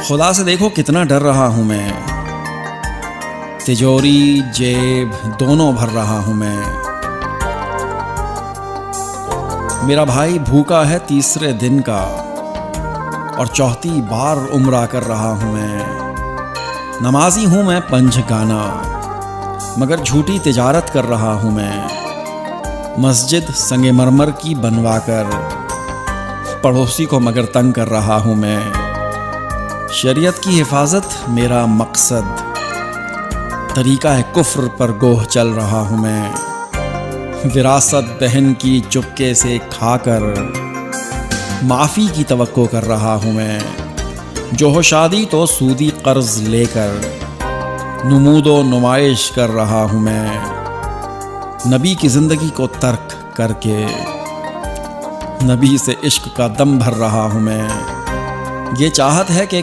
खुदा से देखो कितना डर रहा हूँ मैं, तिजोरी जेब दोनों भर रहा हूँ मैं। मेरा भाई भूखा है तीसरे दिन का और चौथी बार उम्रा कर रहा हूँ मैं। नमाजी हूँ मैं पंचगाना मगर झूठी तिजारत कर रहा हूँ मैं। मस्जिद संगमरमर की बनवाकर पड़ोसी को मगर तंग कर रहा हूँ मैं। शरीयत की हिफाजत मेरा मकसद, तरीका है कुफ्र पर गोह चल रहा हूँ मैं। विरासत बहन की चुपके से खाकर माफ़ी की तवक्को कर रहा हूँ मैं। जो हो शादी तो सूदी कर्ज लेकर नुमूदो नुमाइश कर रहा हूँ मैं। नबी की ज़िंदगी को तर्क करके नबी से इश्क का दम भर रहा हूँ मैं। ये चाहत है कि